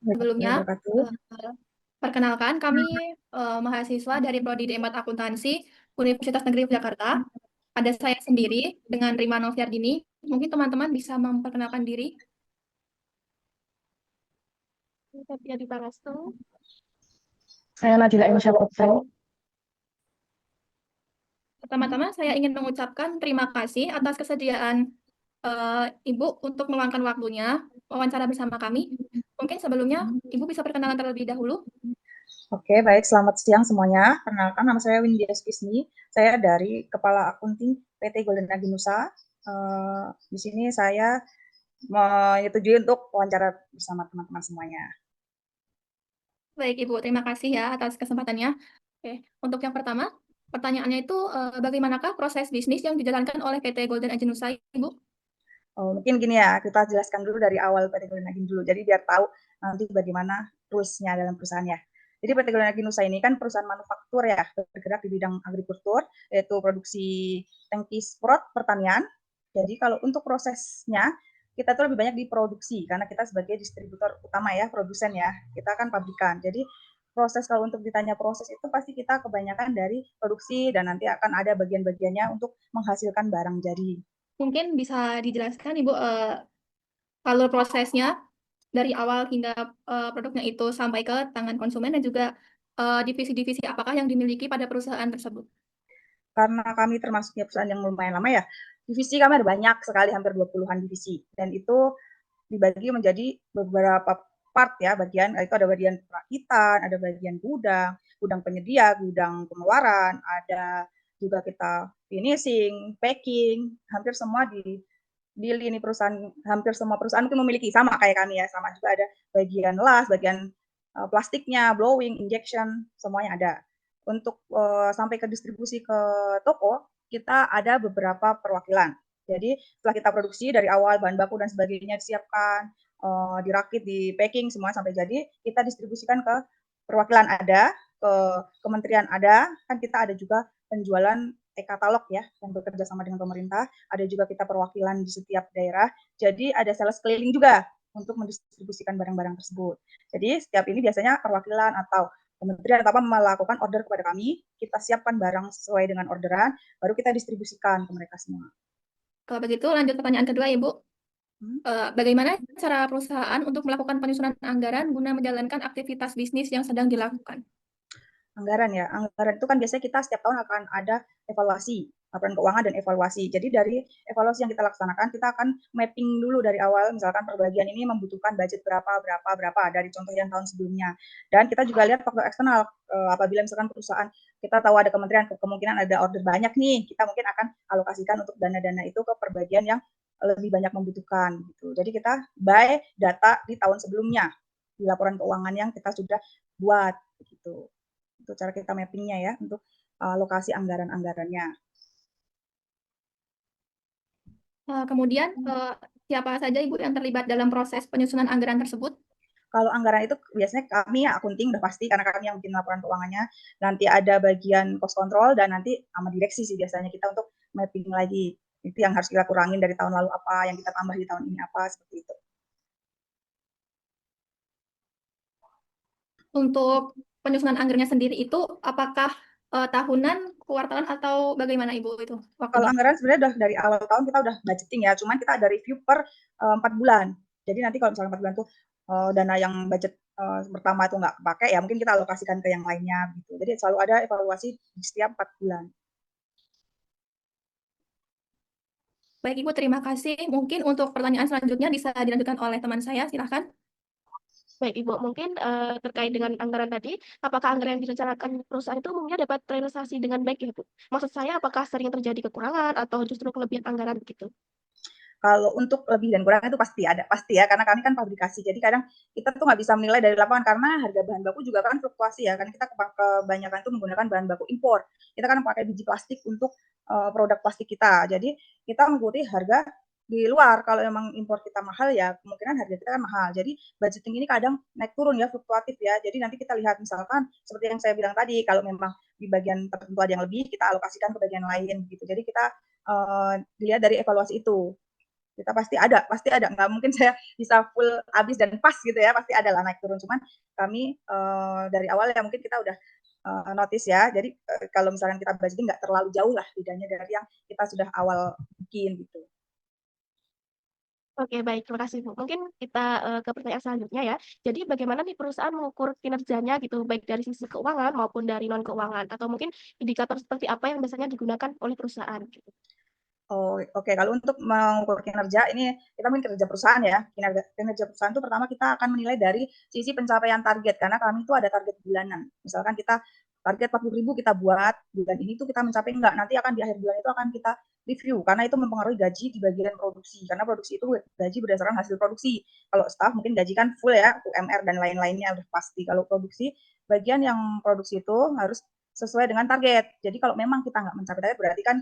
Sebelumnya, Wabarakatuh. eh, perkenalkan kami mahasiswa dari Prodi D4 Akuntansi Universitas Negeri Jakarta. Ada saya sendiri dengan Rima Noviardini. Mungkin teman-teman bisa memperkenalkan diri. Sepia di Barastu. Saya Nadila Insya Putri. Pertama-tama saya ingin mengucapkan terima kasih atas kesediaan Ibu untuk meluangkan waktunya wawancara bersama kami. Mungkin sebelumnya Ibu bisa perkenalan terlebih dahulu. Oke, baik. Selamat siang semuanya. Perkenalkan, nama saya Windy Kisni. Saya dari Kepala Akunting PT Golden Aginusa. Di sini saya menyetujui untuk wawancara bersama teman-teman semuanya. Baik Ibu, terima kasih ya atas kesempatannya. Oke, untuk yang pertama, pertanyaannya itu bagaimanakah proses bisnis yang dijalankan oleh PT Golden Aginusa, Ibu? Mungkin gini ya, kita jelaskan dulu dari awal PT Golden Agin dulu. Jadi biar tahu nanti bagaimana rules-nya dalam perusahaannya. Jadi PT Golden Aginusa ini kan perusahaan manufaktur ya, bergerak di bidang agrikultur, yaitu produksi tangki sprot pertanian. Jadi kalau untuk prosesnya, kita tuh lebih banyak di produksi, karena kita sebagai distributor utama ya, produsen ya, kita kan pabrikan. Jadi proses kalau untuk ditanya proses itu pasti kita kebanyakan dari produksi dan nanti akan ada bagian-bagiannya untuk menghasilkan barang jadi. Mungkin bisa dijelaskan Ibu alur prosesnya dari awal hingga produknya itu sampai ke tangan konsumen dan juga divisi-divisi apakah yang dimiliki pada perusahaan tersebut. Karena kami termasuknya perusahaan yang lumayan lama ya, divisi kami ada banyak sekali, hampir 20-an divisi. Dan itu dibagi menjadi beberapa part ya, bagian, itu ada bagian perakitan, ada bagian gudang, gudang penyedia, gudang pengeluaran, ada juga kita finishing, packing, hampir semua di lini perusahaan, hampir semua perusahaan mungkin memiliki, sama kayak kami ya, sama juga ada bagian las, bagian plastiknya, blowing, injection, semuanya ada. Untuk sampai ke distribusi ke toko, kita ada beberapa perwakilan. Jadi setelah kita produksi dari awal bahan baku dan sebagainya disiapkan, dirakit, di packing semua sampai jadi, kita distribusikan ke perwakilan ada, ke kementerian ada, kan kita ada juga penjualan e-katalog ya yang bekerja sama dengan pemerintah, ada juga kita perwakilan di setiap daerah. Jadi ada sales keliling juga untuk mendistribusikan barang-barang tersebut. Jadi setiap ini biasanya perwakilan atau kementerian atau apa melakukan order kepada kami, kita siapkan barang sesuai dengan orderan, baru kita distribusikan ke mereka semua. Kalau begitu lanjut pertanyaan kedua Ibu. Bagaimana cara perusahaan untuk melakukan penyusunan anggaran guna menjalankan aktivitas bisnis yang sedang dilakukan? Anggaran ya, anggaran itu kan biasanya kita setiap tahun akan ada evaluasi, laporan keuangan dan evaluasi. Jadi dari evaluasi yang kita laksanakan, kita akan mapping dulu dari awal, misalkan perbagian ini membutuhkan budget berapa dari contoh yang tahun sebelumnya. Dan kita juga lihat faktor eksternal, apabila misalkan perusahaan kita tahu ada kementerian, kemungkinan ada order banyak nih, kita mungkin akan alokasikan untuk dana-dana itu ke perbagian yang lebih banyak membutuhkan. Gitu. Jadi kita buy data di tahun sebelumnya, di laporan keuangan yang kita sudah buat. Gitu. Itu cara kita mappingnya ya untuk lokasi anggaran-anggarannya. Kemudian siapa saja Ibu yang terlibat dalam proses penyusunan anggaran tersebut? Kalau anggaran itu biasanya kami ya akunting udah pasti karena kami yang bikin laporan keuangannya. Nanti ada bagian cost control dan nanti sama direksi sih biasanya kita untuk mapping lagi. Itu yang harus kita kurangin dari tahun lalu apa, yang kita tambah di tahun ini apa, seperti itu. Untuk penyusunan anggarannya sendiri itu apakah tahunan, kuartalan atau bagaimana Ibu itu Kalau waktunya? anggaran sebenarnya udah dari awal tahun kita udah budgeting ya, cuman kita ada review per 4 bulan. Jadi nanti kalau misalnya 4 bulan tuh dana yang budget pertama itu nggak pakai ya mungkin kita alokasikan ke yang lainnya gitu. Jadi selalu ada evaluasi di setiap 4 bulan. Baik Ibu, terima kasih. Mungkin untuk pertanyaan selanjutnya bisa dilanjutkan oleh teman saya, silahkan. Baik, Ibu, mungkin terkait dengan anggaran tadi, apakah anggaran yang direncanakan perusahaan itu umumnya dapat terrealisasi dengan baik ya, Bu? Maksud saya, apakah sering terjadi kekurangan atau justru kelebihan anggaran begitu? Kalau untuk lebih dan kurang itu pasti ada, pasti ya, karena kami kan pabrikasi. Jadi kadang kita tuh nggak bisa menilai dari lapangan karena harga bahan baku juga kan fluktuasi ya. Kan kita kebanyakan tuh menggunakan bahan baku impor. Kita kan pakai biji plastik untuk produk plastik kita. Jadi kita mengikuti harga di luar. Kalau memang impor kita mahal ya kemungkinan harga kita kan mahal. Jadi budgeting ini kadang naik turun ya, fluktuatif ya. Jadi nanti kita lihat misalkan seperti yang saya bilang tadi, kalau memang di bagian tertentu ada yang lebih, kita alokasikan ke bagian lain gitu. Jadi kita dilihat dari evaluasi itu. Kita pasti ada, nggak mungkin saya bisa full habis dan pas gitu ya, pasti ada lah naik turun. Cuman kami dari awal ya mungkin kita udah notice ya, jadi kalau misalkan kita budgeting nggak terlalu jauh lah bedanya dari yang kita sudah awal bikin gitu. Oke, baik. Terima kasih, Bu. Mungkin kita ke pertanyaan selanjutnya ya. Jadi bagaimana nih perusahaan mengukur kinerjanya gitu, baik dari sisi keuangan maupun dari non-keuangan, atau mungkin indikator seperti apa yang biasanya digunakan oleh perusahaan gitu? Oh, oke. Kalau untuk mengukur kinerja, ini kita mungkin kinerja perusahaan ya. Kinerja perusahaan itu pertama kita akan menilai dari sisi pencapaian target, karena kami itu ada target bulanan. Misalkan kita target 40.000 kita buat, bulan ini tuh kita mencapai enggak, nanti akan di akhir bulan itu akan kita review, karena itu mempengaruhi gaji di bagian produksi, karena produksi itu gaji berdasarkan hasil produksi. Kalau staff mungkin gaji kan full ya, UMR dan lain-lainnya udah pasti. Kalau produksi, bagian yang produksi itu harus sesuai dengan target. Jadi kalau memang kita nggak mencapai target, berarti kan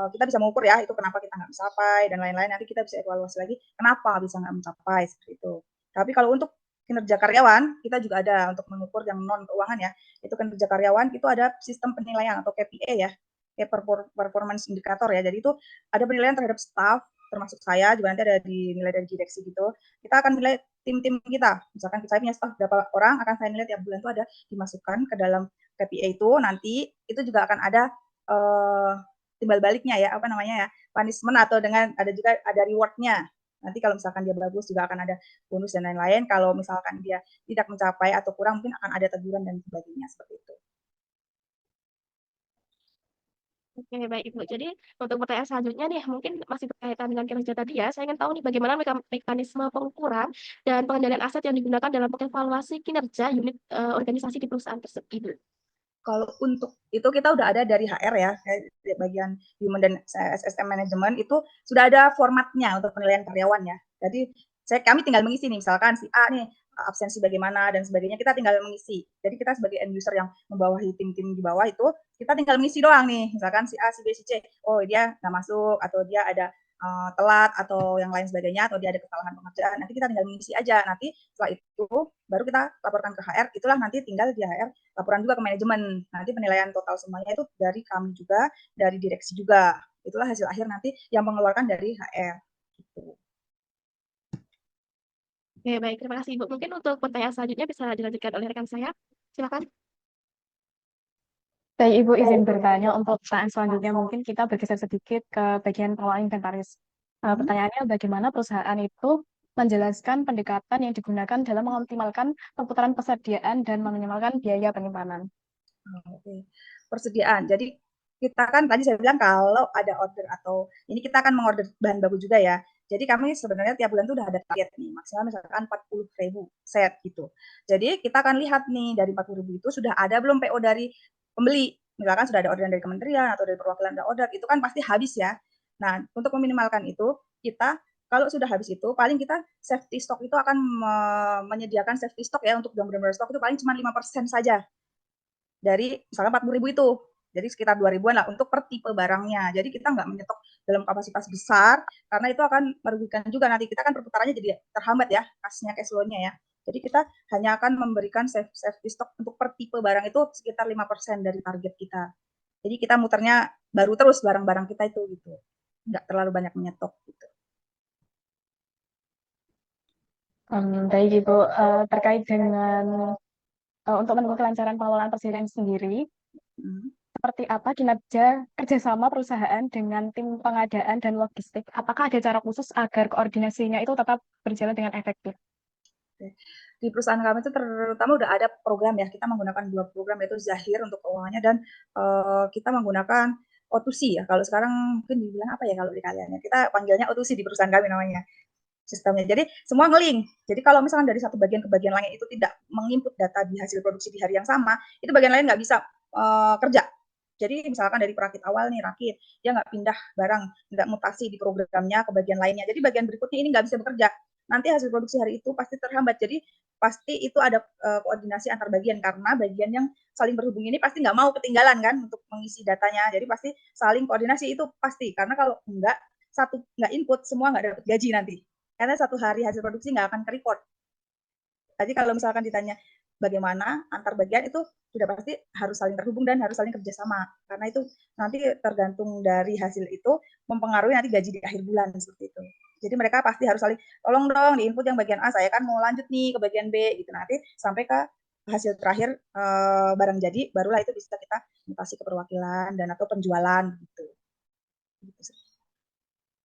kita bisa mengukur ya, itu kenapa kita nggak mencapai dan lain-lain. Nanti kita bisa evaluasi lagi kenapa bisa nggak mencapai seperti itu. Tapi kalau untuk kinerja karyawan, kita juga ada untuk mengukur yang non keuangan ya. Itu kinerja karyawan itu ada sistem penilaian atau KPI ya, performance indicator ya. Jadi itu ada penilaian terhadap staff, termasuk saya juga nanti ada dinilai dari direksi gitu. Kita akan nilai tim-tim kita. Misalkan saya punya staff berapa orang, akan saya nilai tiap bulan itu ada dimasukkan ke dalam KPI itu. Nanti itu juga akan ada timbal baliknya ya, apa namanya ya, punishment atau dengan ada juga ada rewardnya. Nanti kalau misalkan dia bagus juga akan ada bonus dan lain-lain. Kalau misalkan dia tidak mencapai atau kurang mungkin akan ada teguran dan sebagainya seperti itu. Oke, baik, Ibu. Jadi untuk pertanyaan selanjutnya nih, mungkin masih berkaitan dengan kinerja tadi ya. Saya ingin tahu nih bagaimana mekanisme pengukuran dan pengendalian aset yang digunakan dalam mengevaluasi kinerja unit organisasi di perusahaan tersebut. Kalau untuk itu kita udah ada dari HR ya, bagian human dan SSM management itu sudah ada formatnya untuk penilaian karyawan ya. Jadi kami tinggal mengisi nih, misalkan si A nih absensi bagaimana dan sebagainya, kita tinggal mengisi. Jadi kita sebagai end user yang membawahi tim-tim di bawah itu, kita tinggal mengisi doang nih. Misalkan si A, si B, si C, oh dia nggak masuk atau dia ada telat atau yang lain sebagainya, atau dia ada kesalahan pengerjaan, nanti kita tinggal mengisi aja. Nanti setelah itu baru kita laporkan ke HR, itulah nanti tinggal di HR laporan juga ke manajemen. Nanti penilaian total semuanya itu dari kami juga, dari direksi juga. Itulah hasil akhir nanti yang mengeluarkan dari HR. Gitu. Oke, baik. Terima kasih, Ibu. Mungkin untuk pertanyaan selanjutnya bisa dilanjutkan oleh rekan saya. Silakan. Baik, Ibu izin bertanya untuk pertanyaan selanjutnya mungkin kita bergeser sedikit ke bagian pengelolaan inventaris. Pertanyaannya bagaimana perusahaan itu menjelaskan pendekatan yang digunakan dalam mengoptimalkan perputaran persediaan dan meminimalkan biaya penyimpanan. Oke. Persediaan. Jadi kita kan tadi saya bilang kalau ada order atau ini kita akan mengorder bahan baku juga ya. Jadi kami sebenarnya tiap bulan tuh udah ada target nih, maksimal misalkan 40.000 set gitu. Jadi kita akan lihat nih dari 40.000 itu sudah ada belum PO dari pembeli. Misalkan sudah ada orderan dari kementerian atau dari perwakilan ada order, itu kan pasti habis ya. Nah, untuk meminimalkan itu, kita kalau sudah habis itu, paling kita safety stock itu akan menyediakan safety stock ya, untuk yang benar-benar stok itu paling cuma 5% saja dari misalnya 40.000 itu. Jadi sekitar 2.000-an lah untuk per tipe barangnya. Jadi kita nggak menyetok dalam kapasitas besar, karena itu akan merugikan juga. Nanti kita kan perputarannya jadi terhambat ya, kasnya cash flow-nya ya. Jadi kita hanya akan memberikan safety stock untuk per tipe barang itu sekitar 5% dari target kita. Jadi kita muternya baru terus barang-barang kita itu gitu. Nggak terlalu banyak menyetok gitu. Baik, Ibu. Terkait dengan untuk mendukung kelancaran pengelolaan persediaan sendiri, seperti apa kinerja kerjasama perusahaan dengan tim pengadaan dan logistik? Apakah ada cara khusus agar koordinasinya itu tetap berjalan dengan efektif? Di perusahaan kami itu terutama udah ada program ya, kita menggunakan 2 program, yaitu Zahir untuk keuangannya dan kita menggunakan O2C ya. Kalau sekarang mungkin dibilang apa ya kalau di kalian ya, kita panggilnya O2C di perusahaan kami namanya sistemnya. Jadi semua nge-link. Jadi kalau misalkan dari satu bagian ke bagian lain itu tidak menginput data di hasil produksi di hari yang sama, itu bagian lain nggak bisa kerja. Jadi misalkan dari perakit awal nih, rakit, dia nggak pindah barang, nggak mutasi di programnya ke bagian lainnya. Jadi bagian berikutnya ini nggak bisa bekerja. Nanti hasil produksi hari itu pasti terhambat. Jadi pasti itu ada koordinasi antar bagian, karena bagian yang saling berhubung ini pasti nggak mau ketinggalan kan untuk mengisi datanya. Jadi pasti saling koordinasi itu pasti. Karena kalau enggak, satu nggak input, semua nggak dapat gaji nanti. Karena satu hari hasil produksi nggak akan ke-record. Jadi kalau misalkan ditanya bagaimana antar bagian itu sudah pasti harus saling terhubung dan harus saling kerjasama. Karena itu nanti tergantung dari hasil itu mempengaruhi nanti gaji di akhir bulan seperti itu. Jadi mereka pasti harus saling, tolong dong di input yang bagian A, saya kan mau lanjut nih ke bagian B gitu. Nanti sampai ke hasil terakhir barang jadi, barulah itu bisa kita mutasi ke perwakilan dan atau penjualan gitu.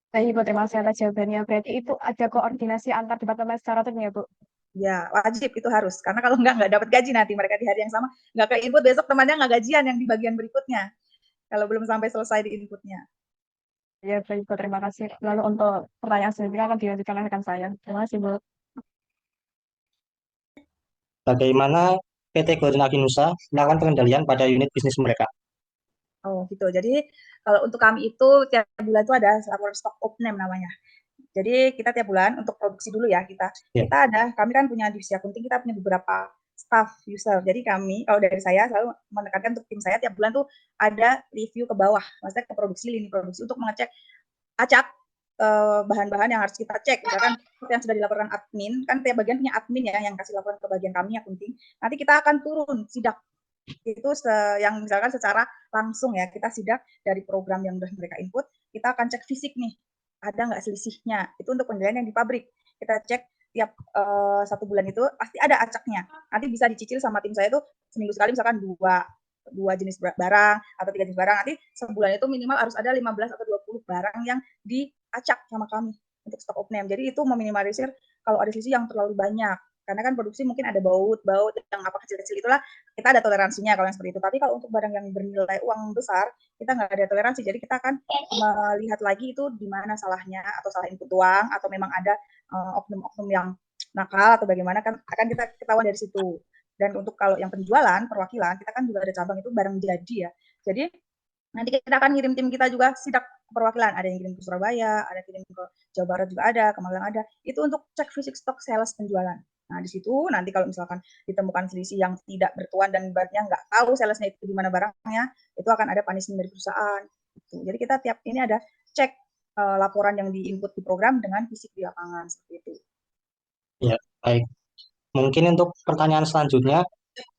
Baik, Ibu, terima kasih atas jawabannya. Berarti itu ada koordinasi antar departemen secara tim ya, Bu? Ya, wajib itu harus. Karena kalau nggak dapat gaji nanti mereka di hari yang sama. Nggak ke input, besok temannya nggak gajian yang di bagian berikutnya. Kalau belum sampai selesai di inputnya. Ya, baik, Bu, terima kasih. Lalu untuk pertanyaan selanjutnya akan dilanjutkan oleh rekan saya. Terima kasih, Bu. Bagaimana PT Golden Aginusa melakukan pengendalian pada unit bisnis mereka? Oh gitu. Jadi kalau untuk kami itu tiap bulan itu ada laporan stok off-name namanya. Jadi kita tiap bulan untuk produksi dulu ya kami kan punya divisi akunting, kita punya beberapa staff user. Jadi kami kalau dari saya selalu menekankan untuk tim saya tiap bulan tuh ada review ke bawah, maksudnya ke produksi, lini produksi untuk mengecek acak bahan-bahan yang harus kita cek. Misalkan yang sudah dilaporkan admin, kan tiap bagian punya admin ya yang kasih laporan ke bagian kami akunting. Nanti kita akan turun sidak itu yang misalkan secara langsung ya kita sidak dari program yang sudah mereka input, kita akan cek fisik nih ada nggak selisihnya. Itu untuk penilaian yang di pabrik kita cek tiap 1 bulan itu pasti ada acaknya. Nanti bisa dicicil sama tim saya tuh seminggu sekali misalkan dua jenis barang atau 3 jenis barang. Nanti sebulan itu minimal harus ada 15 atau 20 barang yang diacak sama kami untuk stok off-name. Jadi itu meminimalisir kalau ada selisih yang terlalu banyak. Karena kan produksi mungkin ada baut yang apa kecil-kecil itulah kita ada toleransinya kalau yang seperti itu. Tapi kalau untuk barang yang bernilai uang besar kita nggak ada toleransi. Jadi kita akan melihat lagi itu di mana salahnya atau salah input uang atau memang ada oknum-oknum yang nakal atau bagaimana kan akan kita ketahuan dari situ. Dan untuk kalau yang penjualan perwakilan kita kan juga ada cabang itu barang jadi ya. Jadi nanti kita akan ngirim tim kita juga sidak perwakilan, ada yang kirim ke Surabaya, ada kirim ke Jawa Barat juga ada, ke Magelang ada. Itu untuk cek fisik stok sales penjualan. Nah, di situ nanti kalau misalkan ditemukan selisih yang tidak bertuan dan ibaratnya nggak tahu salesnya itu di mana barangnya, itu akan ada punishment dari perusahaan. Gitu. Jadi kita tiap ini ada cek laporan yang diinput di program dengan fisik di lapangan seperti itu. Ya, baik. Mungkin untuk pertanyaan selanjutnya,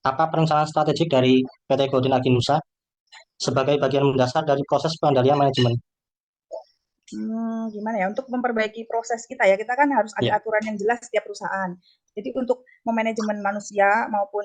apa perencanaan strategik dari PT Golden Aginusa sebagai bagian mendasar dari proses pengendalian manajemen? Gimana ya, untuk memperbaiki proses kita ya, kita kan harus ada aturan yang jelas setiap perusahaan. Jadi untuk memanajemen manusia maupun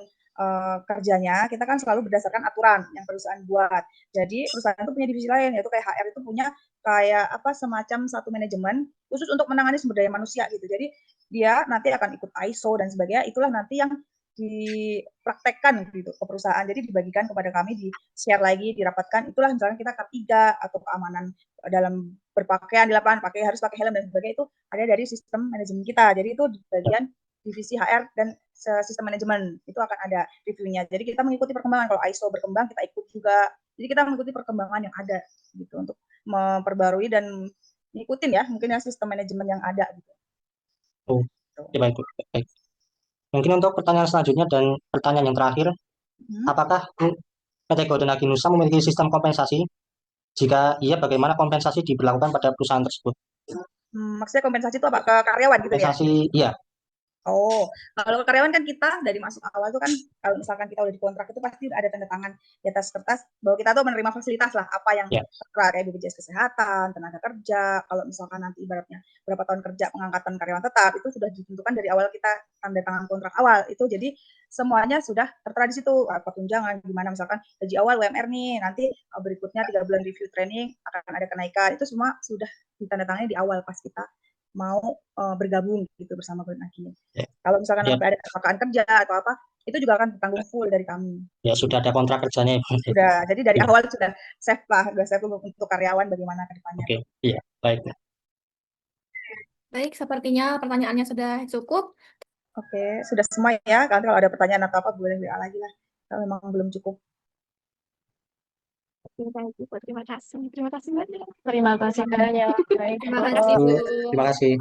kerjanya, kita kan selalu berdasarkan aturan yang perusahaan buat. Jadi perusahaan itu punya divisi lain, yaitu kayak HR itu punya kayak semacam satu manajemen khusus untuk menangani sumber daya manusia gitu. Jadi dia nanti akan ikut ISO dan sebagainya, itulah nanti yang dipraktekkan gitu ke perusahaan. Jadi dibagikan kepada kami, di-share lagi, dirapatkan. Itulah misalnya kita K3 atau keamanan dalam berpakaian di lapangan, harus pakai helm dan sebagainya, itu ada dari sistem manajemen kita. Jadi itu di bagian divisi HR dan sistem manajemen itu akan ada reviewnya. Jadi kita mengikuti perkembangan, kalau ISO berkembang kita ikut juga. Jadi kita mengikuti perkembangan yang ada gitu untuk memperbarui dan ngikutin ya mungkin ya sistem manajemen yang ada gitu. Oh, ya, baik. Mungkin untuk pertanyaan selanjutnya dan pertanyaan yang terakhir, apakah PT Golden Aginusa memiliki sistem kompensasi? Jika iya, bagaimana kompensasi diberlakukan pada perusahaan tersebut? Maksudnya kompensasi itu apa? Ke karyawan gitu ya? Kompensasi, iya. Oh, kalau ke karyawan kan kita dari masuk awal itu kan kalau misalkan kita udah dikontrak itu pasti ada tanda tangan di atas kertas bahwa kita tuh menerima fasilitas lah apa yang kayak BPJS Kesehatan, tenaga kerja. Kalau misalkan nanti ibaratnya berapa tahun kerja pengangkatan karyawan tetap itu sudah ditentukan dari awal kita tanda tangan kontrak awal itu. Jadi semuanya sudah tertera di situ apa tunjangan gimana misalkan gaji awal UMR nih nanti berikutnya 3 bulan review training akan ada kenaikan itu semua sudah ditandatangani di awal pas kita mau bergabung gitu bersama Golden Aginusa. Kalau misalkan ada kecelakaan kerja atau apa, itu juga akan ditanggung full dari kami. Ya sudah ada kontrak kerjanya. Sudah, jadi dari awal sudah safe lah, sudah safe untuk karyawan bagaimana ke depannya. Oke, iya, baik. Baik, sepertinya pertanyaannya sudah cukup. Oke, sudah semua ya. Kalau ada pertanyaan atau apa boleh WA lagi lah. Kalau memang belum cukup. Terima kasih. Terima kasih banyak. Terima kasih banyak. Terima kasih, Bu. Terima kasih.